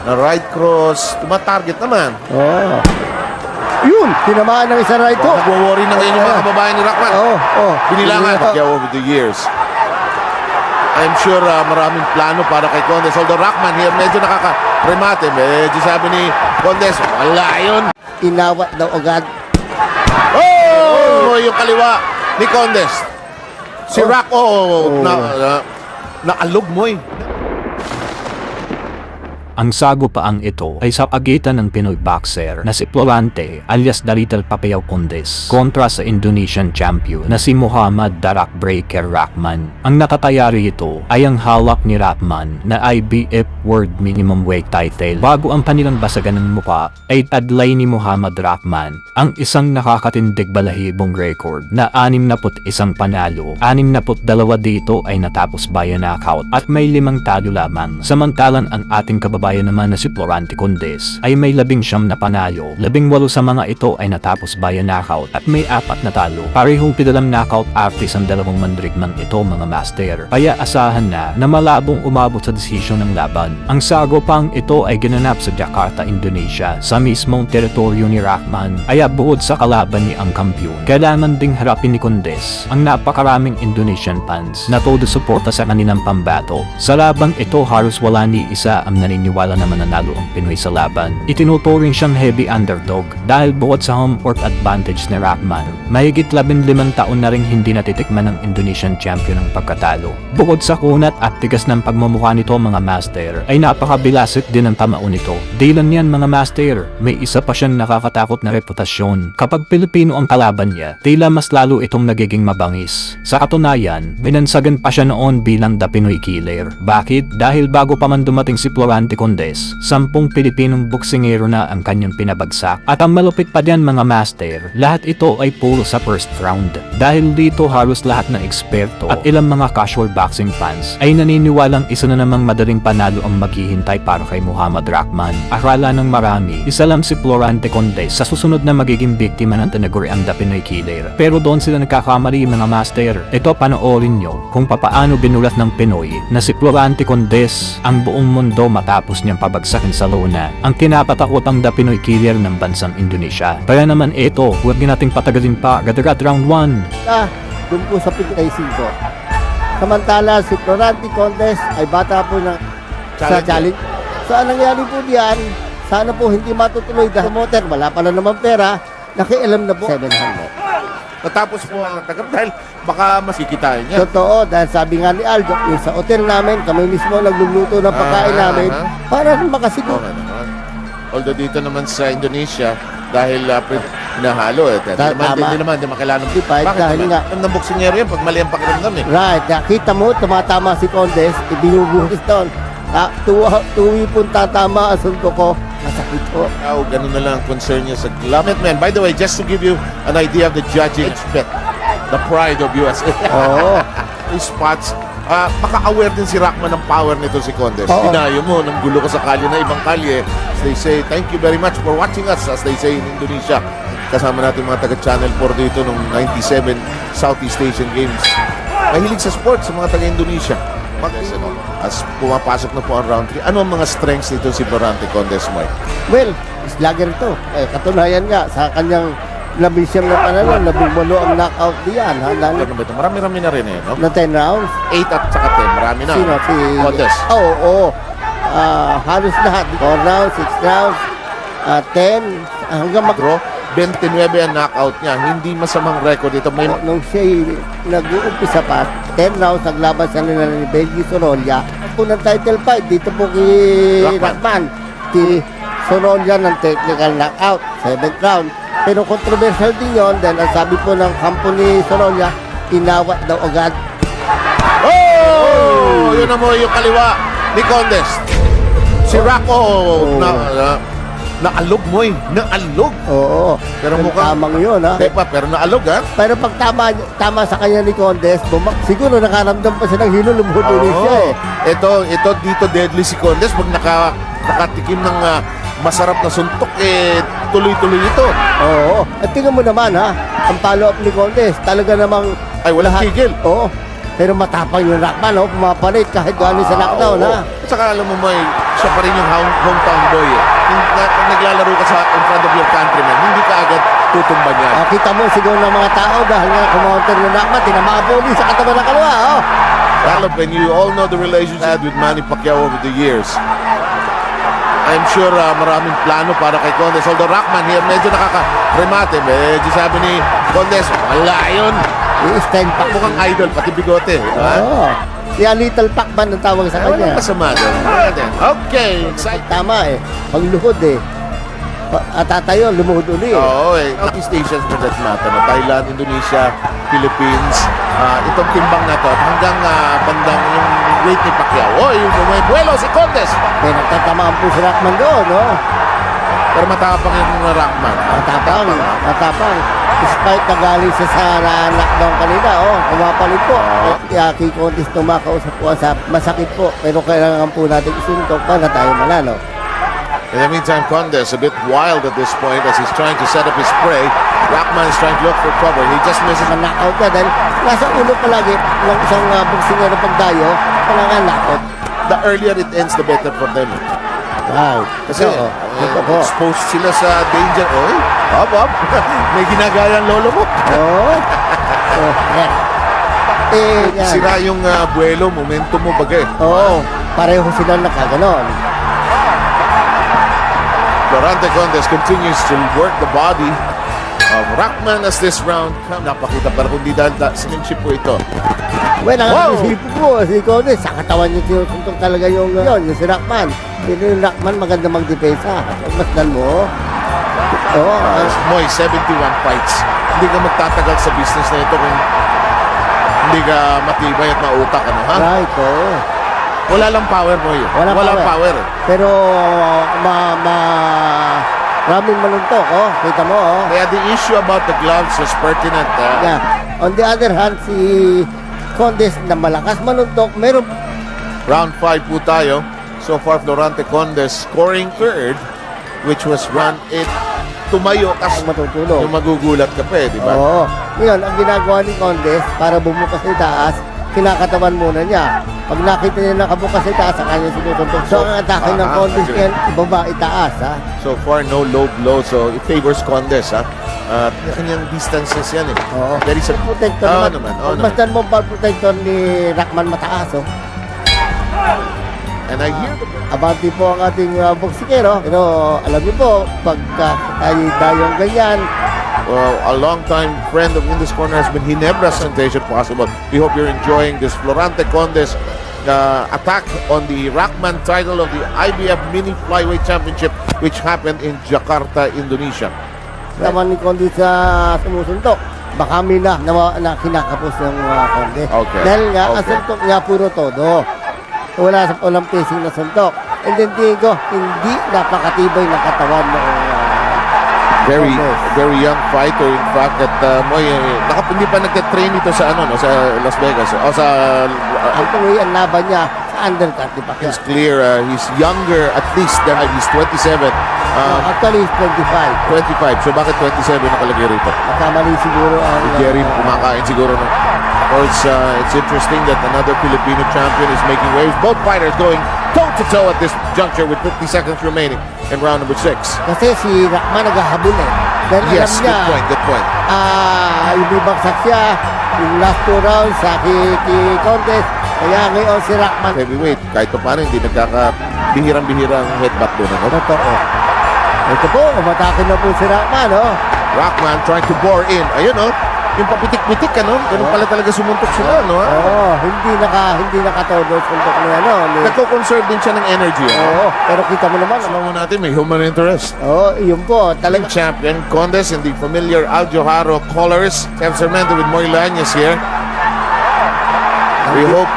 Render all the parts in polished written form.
na right cross. Tumatarget naman. Oo. Yun, tinamaan ng isa right hook. Nagwo-worry na ngayon yung mga kababayan ni Rockman. Binilangan. Kaya over the years. I'm sure maraming plano para kay Condes. Although Rockman here medyo nakaka-remate. Medyo sabi ni Condes, wala yun. Inawat daw agad. Oh! Yung kaliwa ni Condes. Si Rock, naalog mo eh. Ang sagupaang ito ay sa pagitan ng Pinoy boxer na si Florante alias The Little Papayao Condes kontra sa Indonesian champion na si Muhammad The Rock Breaker Rockman. Ang nakatayari ito ay ang hawak ni Rockman na IBF World Minimum Weight title. Bago ang kanilang basagan ng mukha ay tadlay ni Muhammad Rockman ang isang nakakatindig balahibong record na 61 panalo, 62 dito ay natapos via knockout at may 5 talo lamang. Samantalang ang ating kababayan naman na si Florante Condes ay may 19 na panalo, 18 sa mga ito ay natapos via knockout at may 4 na talo. Parehong pidalang knockout artist ang dalawang mandirigmang ito mga master. Kaya asahan na malabong umabot sa desisyon ng laban. Ang sagupang ito ay ginanap sa Jakarta, Indonesia sa mismong teritoryo ni Rockman. Kaya bukod sa kalaban ni ang kampiyon, kailangan ding harapin ni Condes ang napakaraming Indonesian fans na todo suporta sa kanilang pambato. Sa labang ito halos wala ni isa ang naniniwala na mananalo ang Pinoy sa laban. Itinuturing siyang heavy underdog dahil bukod sa home court advantage ni Rockman, mahigit 15 taon na ring hindi natitikman ng Indonesian champion ang pagkatalo. Bukod sa kunat at tigas ng pagmumukha nito mga master, ay napakabilasik din ang tamao nito. Di lang yan mga master, may isa pa siyang nakakatakot na reputasyon. Kapag Pilipino ang kalaban niya, tila mas lalo itong nagiging mabangis. Sa katunayan, binansagan pa siya noon bilang The Pinoy Killer. Bakit? Dahil bago pa man dumating si Florante Condes, 10 Pilipinong boksingero na ang kanyang pinabagsak. At ang malupit pa diyan mga master, lahat ito ay puro sa first round. Dahil dito halos lahat ng eksperto at ilang mga casual boxing fans ay naniniwalang isa na namang madaling panalo ang maghihintay para kay Muhammad Rockman. Akala ng marami, isa lang si Florante Condes sa susunod na magiging biktima ng tinaguriang The Pinoy Killer. Pero doon sila nagkakamali mga master. Ito panoorin nyo kung papaano binulat ng Pinoy na si Florante Condes ang buong mundo matapos niyang pabagsakin sa lona ang kinapatakotang The Pinoy Killer ng bansang Indonesia. Kaya naman ito, huwag nating patagalin pa, agad-agad round 1. Doon po sa 55. Samantala si Florante Condes ay bata po na sa challenge. So anong nangyari po diyan, sana po hindi matutuloy dahil motor, wala pala naman pera, nakialam na po 700. Natapos po ang tagap dahil baka masikitain niya. Totoo, dahil sabi nga ni Aldo, yung sa hotel namin, kami mismo nagluluto ng pagkain namin para makasigot. Although dito naman sa Indonesia, dahil pinahalo hindi naman makailangan. Bakit dahil naman? nga Ang boksingero yan pag mali ang pakiramdam eh. right, nakita mo, tumatama si Condes, ibinubuhis doon. Tuwi po tatama ang sunto ko, masakit po. Ganun na lang ang concern niya sa Lamet Man. By the way, just to give you an idea of the judging expect, the pride of USA. Oo. These spots, maka-aware din si Rockman ng power nito si Condes. Dinayo mo, nang gulo ka sa kalye na ibang kalye. As they say, thank you very much for watching us, as they say in Indonesia. Kasama natin mga taga-Channel 4 dito nung 97 Southeast Asian Games. Mahilig sa sports sa mga taga-Indonesia. As pumapasok na po ang round 3, ano ang mga strengths nito si Florante Condes, Mike? Well, slugger ito. Katunayan nga, sa kanyang 11 na panalo, 18 ang knockout diyan. Marami-rami na rin eh, no? Na 10 rounds. 8 at saka 10, marami na. Sino? Si Condes. Oo. Halos lahat. 4 rounds, 6 rounds, 10, hanggang draw. 29 ang knockout niya. Hindi masamang record ito. Nung siya nag-uumpisa pa, 10 rounds, naglaban sa nila ni Benji Sorolla. Unang title fight, dito po kay Rockman. Si Sorolla ng technical knockout, 7th round. Pero controversial din yun dahil ang sabi po ng kampo ni Sorolla, inawat daw agad. Oh! Yun na mo yung kaliwa ni Condes. Si Rocco naalog mo eh. Naalog. Oo. Pero mukhang tamang yun ha. Pero naalog ha. Pero pag tama sa kanya ni Condes, siguro nakaramdam pa siya ng hilo, lumutuloy siya eh. Ito dito deadly si Condes. Pag nakatikim ng masarap na suntok, tuloy-tuloy ito. Oo. At tingnan mo naman ha, ang follow-up ni Condes, talaga namang ay walang tigil. Oo. Pero matapang yung Rockman, pumapalit kahit galing sa lockdown, ha? At saka alam mo, Moy, siya pa rin yung hometown boy. Pag naglalaro ka in front of your countrymen, hindi ka agad tutumba niya. Kita mo siguro ng mga tao dahil nga kumounter yung Rockman, tinamaan po ulit sa katawan ng kalawa, Lalo, and you all know the relationship had with Manny Pacquiao over the years. I'm sure maraming plano para kay Condes. Although Rockman here, medyo nakaka-remate. Medyo sabi ni Condes, wala yun. I-stand pa. Mukhang idol, pati bigote. Oo. Kaya Little Pac-Man ang tawag sa Walang kanya. masama doon. Okay, excited. Tama pagluhod At tatayo, lumuhod uli Oo, Southeast Asians for that matter. No? Thailand, Indonesia, Philippines. Itong timbang na to. At hanggang bandang yung weight ni Pacquiao. Yung may buwelo si Condes. Kaya nagtatamaan po si Rockman doon, Pero matapang yung Rockman. Matapang. Despite nagaling siya sa lockdown kanina, kumapalit po. Kaya kay Condes tumakausap po sa masakit po. Pero kailangan po natin isuntok para tayo manalo. In the meantime, Condes a bit wild at this point as he's trying to set up his prey. Rockman is trying to look for cover. He just misses. Knockout na dahil nasa ulo palagi ng isang boksingero na pagdayo, kailangan knockout. The earlier it ends, the better for them. Wow. Kasi exposed sila sa danger. Oy, hop. May ginagayang lolo mo. Yan. Yan. Sira yung buwelo, momentum mo bagay. Pareho silang nakaganon. Florante Condes continues to work the body of Rockman as this round comes. Napakita para kundi dahil sinimship po ito. Well, ang isipo po, si Condes, sa katawan niya sinusuntok talaga yung si Rockman. Pero yung Rockman maganda magdepensa. Masdan mo. Moy, 71 fights. Hindi ka magtatagal sa business na ito kung hindi ka matibay at mautak, ha? Right, Wala lang power, Moy. Walang power. Pero, maraming maluntok, Kita mo, Kaya the issue about the gloves was pertinent. Yeah. On the other hand, si Condes na malakas manuntok, meron. Round 5 po tayo. So far, Florante Condes scoring third, which was run 8. Tumayo kasi matutulog. yung magugulat ka pa di ba? Ngayon, ang ginagawa ni Condes para bumukas sa itaas, kinakatawan muna niya. Pag nakita niya nakabukas sa itaas, sa kanya sinusuntok. So, ang atake ng Condes ngayon, ibaba itaas, So far, no low blow. So, it favors Condes, kanyang distances yan, There is a protector naman. Masdan mo ball protector ni Rockman mataas, And I hear Abante po ang ating boksingero. Pero alam niyo po, pagka tayo ganyan, a long-time friend of In This Corner has been Ginebra presentation possible. We hope you're enjoying this Florante Condes attack on the Rockman title of the IBF Mini Flyweight Championship, which happened in Jakarta, Indonesia. naman ni Condes sa sumusuntok. Baka may na kinakapos ng Condes. Okay. Dahil nga, ang suntok niya puro todo. Walang pacing na suntok. And then Diego, hindi napakatibay ng katawan ng Very young fighter, in fact, that Moy, hindi pa nagte-train ito sa sa Las Vegas o sa ang tuloy ang laban niya sa undercut di Pacquiao. it's clear he's younger at least than he's 27. Actually, he's 25. 25. So bakit 27 nakalagay rito? Makamali siguro ang Jerry kumakain siguro no. Of course, it's interesting that another Filipino champion is making waves. Both fighters going toe-to-toe at this juncture with 50 seconds remaining in round number 6. kasi si Rockman naghahabol Dahil Yes, alam niya, good point. ibibagsak siya yung last 2 rounds sa kay Condes. Kaya ngayon si Rockman, Heavyweight, kahit pa paano, hindi nagkakabihirang-bihirang headbutt doon. totoo. Ito po, umatake na po si Rockman, Rockman trying to bore in. Ayun, yung papitik-pitik, Ganun pala talaga sumuntok sila, hindi nakatodo suntok niya, Nagko-conserve din siya ng energy. pero kita mo naman, Alam mo natin, may human interest. yun po, talaga. Champion Condes in the familiar Aljojaro colors. Sam Sarmiento with Moilanes here. We hope.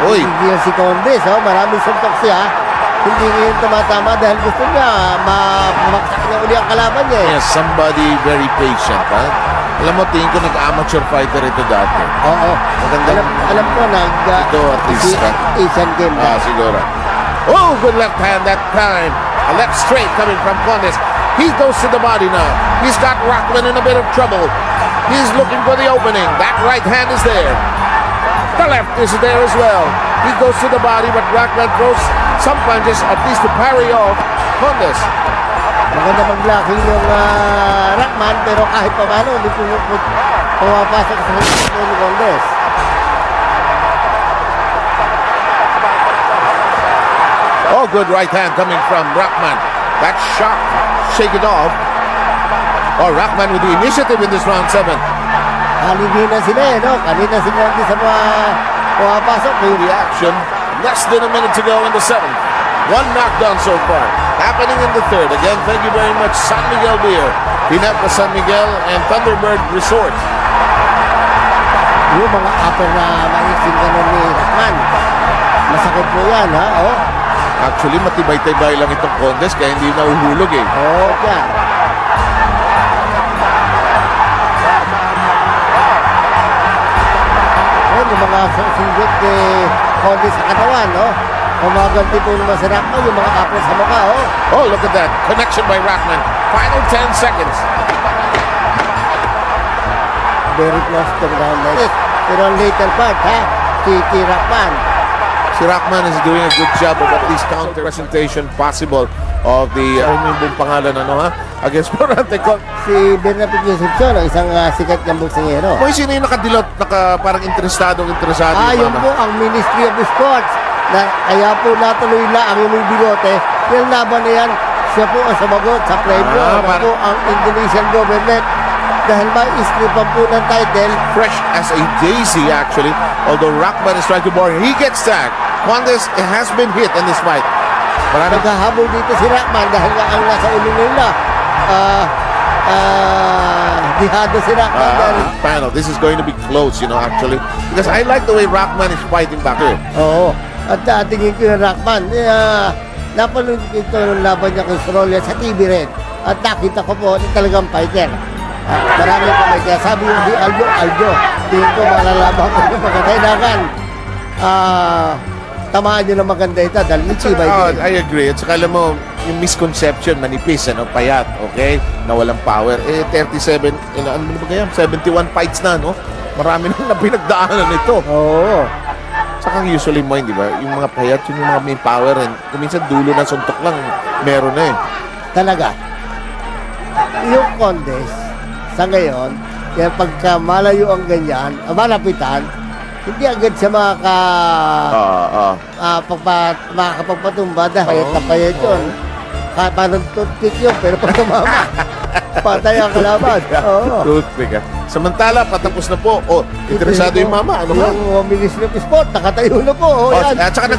Uy, Hindi si Condes, maraming suntok siya. Hindi ngayon tumatama dahil gusto niya mamaksak niya uli ang kalaban niya. yes, somebody very patient, Alam mo, tingin ko nag-amateur fighter ito dati. Oo. Magandang Alam ko, ito at least. Asian game Siguro. Oh, good left hand that time. A left straight coming from Condes. He goes to the body now. He's got Rockman in a bit of trouble. He's looking for the opening. That right hand is there. The left is there as well. He goes to the body, but Rackman throws some punches at least to parry off Condes. Maganda mag-blocking yung Rockman, pero kahit pa paano, hindi pumapasok sa hanggang ni Condes. Oh, good right hand coming from Rackman. That shot, shake it off. Oh, Rackman with the initiative in this round 7. Kanina sila no? Kanina sila hindi sa mga pumapasok. Reaction. Less than a minute to go in the 7th. One knockdown so far. Happening in the 3rd. Again, thank you very much, San Miguel Beer. Pinapa San Miguel and Thunderbird Resort. Yung mga upper na maising ganun ni Rockman. Masakit po yan, ha? Oh. Actually, matibay-tibay lang itong Condes kaya hindi nahuhulog eh. Oh, yan. Oh, yung mga singgit ni Condes sa katawan, no? Umaganti po naman si Rockman, yung mga upper sa mukha, oh. Oh, look at that. Connection by Rackman. Final 10 seconds. Very close to the round like this. Pero ang later part, ha? Si Rockman. Si Rackman is doing a good job of at least counter presentation possible of the yung buong pangalan ano ha against Florante Con. Si Bernabé Concepcion, isang sikat ng boksingero. Boy, sino yung nakadilot, parang interesado Yun mama? po ang Ministry of Sports. Kaya po natuloy lang ang inyong bigote. Yung laban na yan, siya po ang sumagot sa premyo. Po ang Indonesian government. Dahil ma-istripan po ng title. Fresh as a daisy actually. Although Rackman is trying to bar him. He gets tagged. Condes has been hit in this fight. Naghahabol dito si Rockman dahil nga ang nasa ulo nila. Dihado si Rockman. Panel, this is going to be close, actually. Because I like the way Rackman is fighting back here. Oo. At tingin ko yung Rockman. Napanood ko ito ng laban niya kay Sorolla sa TV rin. At nakita ko po talagang fighter. Marami ko may kaya sabi yung di Aljo. Tingin ko malalaban ko ng mga kailangan. Tamaan nyo ng maganda ito dahil itibay din. I agree. At saka alam mo, yung misconception, manipis, payat, okay? Na walang power. 37, ano ba kaya? 71 fights na, no? Marami na pinagdaanan nito. Oo. Saka usually mo, di ba? Yung mga payat, yung mga may power. And kuminsan dulo na suntok lang, meron na eh. Talaga. Yung Condes, sa ngayon, kaya pagka malayo ang ganyan, malapitan, hindi agad siya makakapagpatumba dahil tapayat yun. Parang toothpick yun, pero pag tumama, patay ang kalaban. Oo. Toothpick, Samantala, patapos na po. Oh, interesado yung mama. Ano ba? Yung Ministry of Sport, nakatayo na po. Oh, yan. At saka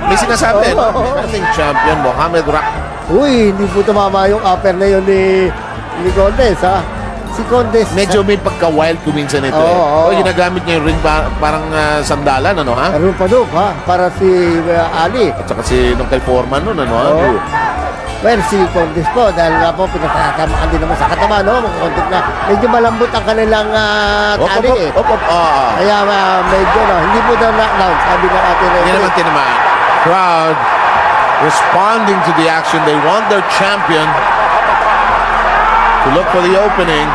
may sinasabi. Ating champion, Mohamed Rack. Uy, hindi po tumama yung upper na yun ni Condes, ha? Si Condes. Medyo may pagka-wild kuminsan ito ginagamit niya yung ring parang sandalan, ano ha? Meron pa doon, ha? Para si Ali. At saka si nung kay Foreman nun, ano ha? Well, si Condes po, dahil nga po pinatatamaan din naman sa katawan, no? Kontik na. Medyo malambot ang kanilang tali, eh. Kaya medyo, no? Hindi po daw knockdown, sabi ng atin. Hindi naman tinamaan. Crowd responding to the action. They want their champion to look for the opening.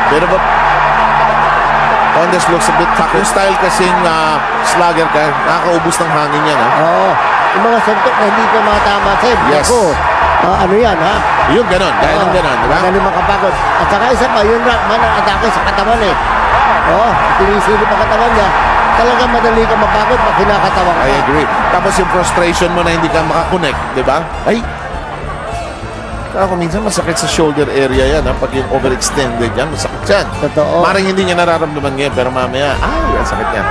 Bit of a Condes looks a bit tough. Yung style kasing slugger ka, nakakaubos ng hangin yan, ha? Oo. Yung mga suntok na hindi ko matama, Seb. Yes. Ako, ano yan, ha? Yung ganon, dahil ng ganon, di ba? Magaling makapagod. At saka isa pa, yung Rockman ang atake sa katawan, eh. Oo, sinisilip ang katawan niya. Talagang madali ka mapagod pag kinakatawan ka. I agree. Tapos yung frustration mo na hindi ka makakonect, di ba? Ay! Ako minsan masakit sa shoulder area yan, ha? Pag yung overextended yan, masakit yan. Totoo. Maring hindi niya nararamdaman ngayon, pero mamaya, ay, ang sakit yan.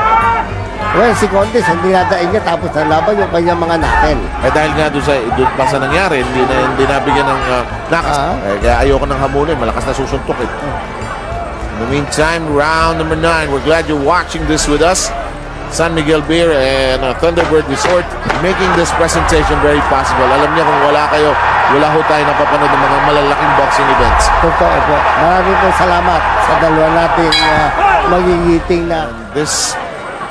Well, si Condes, hindi nadain niya tapos nalaban yung kanyang mga knuckle. Dahil nga doon pa sa nangyari, hindi nabigyan ng nakas. Kaya ayoko nang hamulin, malakas na susuntok eh. In the meantime, round number 9. We're glad you're watching this with us. San Miguel Beer and Thunderbird Resort making this presentation very possible. Alam niyo kung wala kayo, wala ho tayo napapanood ng mga malalaking boxing events. Totoo po. Maraming po salamat sa dalawa nating magigiting na. This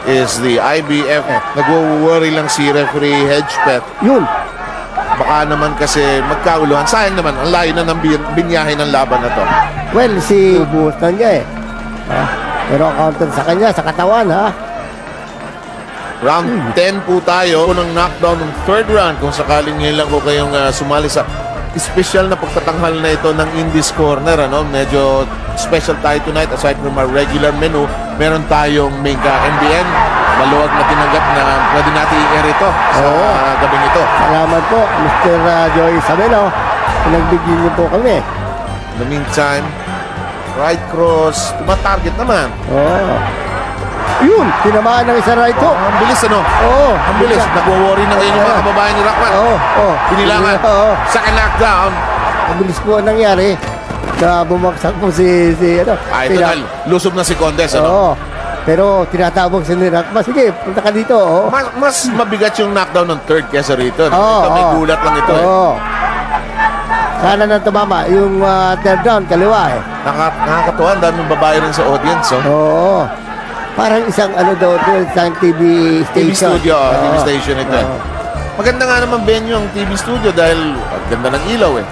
is the IBF. Nagwo-worry lang si referee Hedgepet. Yun. Baka naman kasi magkauluhan. Sayang naman, ang layo na ng binyahe ng laban na to. Well, si buhos na niya eh. Pero ang counter sa kanya, sa katawan, ha? Round 10 po tayo. Unang knockdown ng third round. Kung sakaling ngayon lang po kayong sumali sa special na pagtatanghal na ito ng Indies Corner. Ano? Medyo special tayo tonight. Aside from our regular menu, meron tayong mega MBN. Maluwag na tinanggap na pwede natin i-air ito sa gabing ito. Salamat po, Mr. Joey Sabelo. Pinagbigyan niyo po kami. In the meantime, right cross. Tumatarget naman. Oo. Yun, tinamaan ng isa right hook. Ang bilis ano? Oo. Ang bilis. Nagwo-worry na ngayon yung mga kababayan ni Rockman. Oo. Pinilangan. Oo. Second knockdown. Ang bilis po ang nangyari na bumagsak po si ano. Ito na. Lusob na si Condes. Ano? Oo. Pero tinatabog si Rockman. Sige, punta ka dito. Oo. Mas mabigat yung knockdown ng third kesa rito. Oo, Ito may oo. gulat lang ito. Oo. Sana nang tumama. Yung third down, kaliwa eh. Nakakatuwa. Ang daming babae rin sa audience. Oh. Oo. Parang isang ano daw, isang TV TV station. studio. TV Oo. station ito. Oo. Maganda nga naman venue ang TV studio dahil ang ganda ng ilaw eh.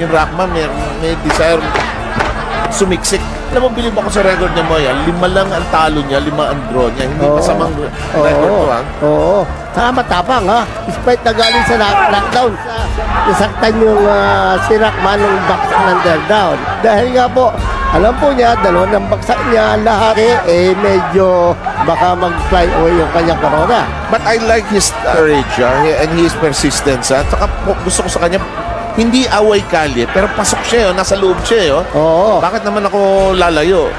Yung Rockman may desire sumiksik. Alam mo, bilib ako sa record niya mo yan. 5 lang ang talo niya, 5 ang draw niya. Hindi Oo. masamang record to ha. Oo. Saka matapang ha. Despite na galing sa lockdown, nasaktan yung si Rockman ng baksak ng third down. Dahil nga po, alam po niya, dalawa ng baksak niya, lahat medyo baka mag-fly away yung kanyang corona. But I like his courage and his persistence. At saka gusto ko sa kanya, hindi away kalye, pero pasok siya, nasa loob siya. Oo. Bakit naman ako lalayo?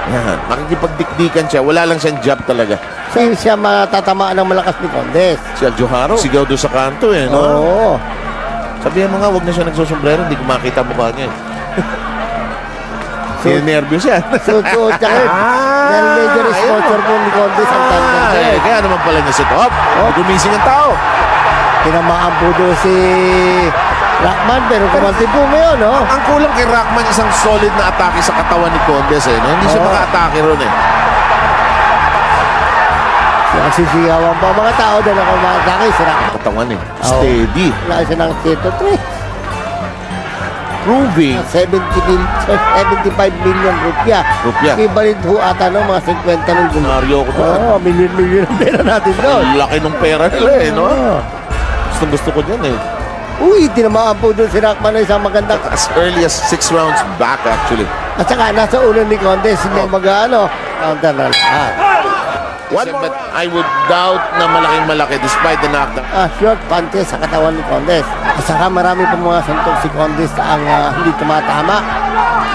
Yan. Makikipagdikdikan siya. Wala lang siyang job talaga. Kasi siya matatamaan ng malakas ni Condes. Si Aljoharo, sigaw doon sa kanto no? Oo. Sabihan mo nga, huwag na siya nagsusombrero, hindi ko makita mukha niya. Nervyos yan. So, tsaka dahil major sponsor po ni Condes ang tandang siya. Kaya naman pala niya sit up. Gumising ang tao. Tinamaan po doon si Rockman, pero kumanti po ngayon, no? Ang kulang kay Rockman, isang solid na atake sa katawan ni Condes, no? Hindi siya maka-atake ron, Nagsisigawan pa ang mga tao dahil ako umatake si Rockman. Katawan, Steady. Wala siya ng 103. Proving. 75 million rupya. Equivalent ho ata ng mga 50 ng gulo. Naryo ko doon. Oo, million ang pera natin doon. Laki ng pera nila, no? Gusto ko dyan, Uy, tinamaan po doon si Rockman na isang magandang. As early as 6 rounds back, actually. At saka nasa ulo ni Condes, hindi mag-ano. Counter na lahat. But I would doubt na malaking-malaki despite the knockdown. Short punches sa katawan ni Condes. At saka marami po mga suntok si Condes ang hindi tumatama.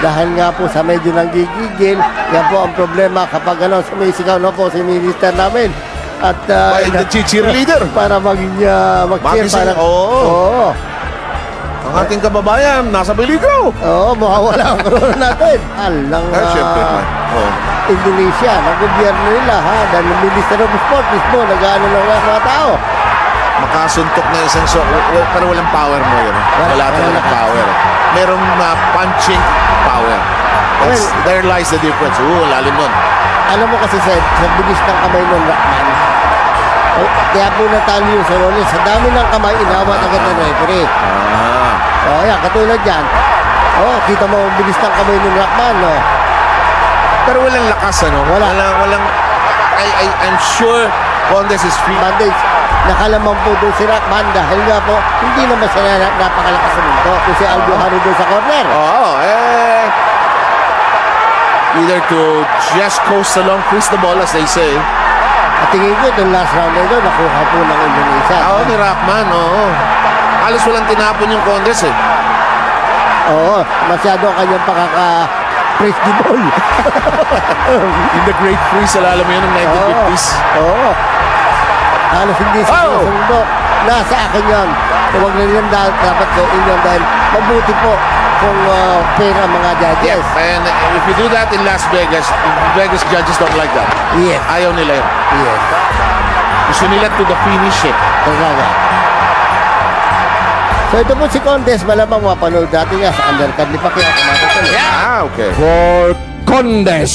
Dahil nga po sa medyo nanggigigil, yan po ang problema kapag sumisigaw na po si minister namin. At By the cheerleader. para maging mag-cheer. Magising, Oo. Ang ating kababayan, nasa biligaw. Oo, mawawala ang corona natin. Alang Siyempre. Indonesia, ng gobyerno nila ha. Dahil yung Minister of Sport mismo, nag-ano lang ang mga tao. Makasuntok na isang pero walang power mo yun. Wala talagang power. Merong punching power. There lies the difference. Lalim nun. Alam mo kasi sa bilis ng kamay ng Rockman, kaya po natalo yung Sorolla. Sa dami ng kamay, inawat agad ng referee. Yan, katulad yan. Kita mo ang bilis ng kamay ng Rockman, no? Pero walang lakas, Walang I'm sure Condes is free. Bandage, nakalaman po doon si Rockman dahil nga po, hindi naman siya napakalakas sa mundo. Kung si Aljoharo doon sa corner. Either to just coast along, freeze the ball, as they say. At tingin ko, itong last round na ito, nakuha po ng Indonesia. Ni Rockman, Halos walang tinapon yung Condes, Masyado ang kanyang pakaka-praise the ball. In the Great Freeze, alam mo yun, ng 1950s. Halos hindi sa sundo. Nasa akin yan. Huwag na yan dapat gawin yan dahil mabuti po kung fair ang mga judges. And if you do that in Las Vegas, Vegas judges don't like that. Yes. Ayaw nila yun. Yes. Gusto nila to the finish Talaga. So ito po si Condes, malamang mapanood natin nga sa undercard ni Pacquiao. Okay. For Condes.